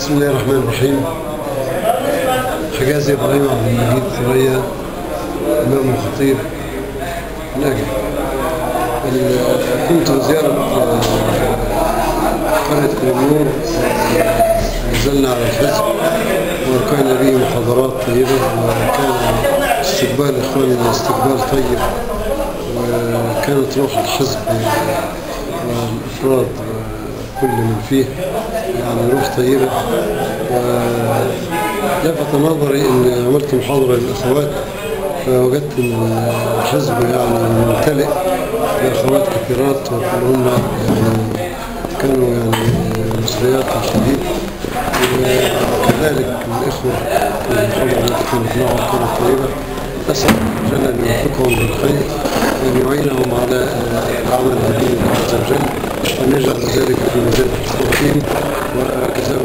بسم الله الرحمن الرحيم. حجازي إبراهيم عبد المجيد ثريا، إمام وخطيب ناجح. كنت زيارة قرية كريمنور، نزلنا على الحزب وكان به محاضرات طيبة، وكان استقبال إخواننا استقبال طيب، وكانت روح الحزب والإفراد كل من فيه يعني روح طيبة. ولفت نظري أن عملت محاضرة للأخوات، فوجدت أن الحزب يعني ممتلئ بأخوات كثيرات، وكلهن يعني كانوا يعني مصريات شديد، وكذلك الإخوة المحاضرة التي كانت معهم كانت طيبة. أسأل جل أن يوفقهم بالخير وأن يعينهم على العمل بدين الله عز وجل، وأن يجعل ذلك في ميزان التوفيق وكتاب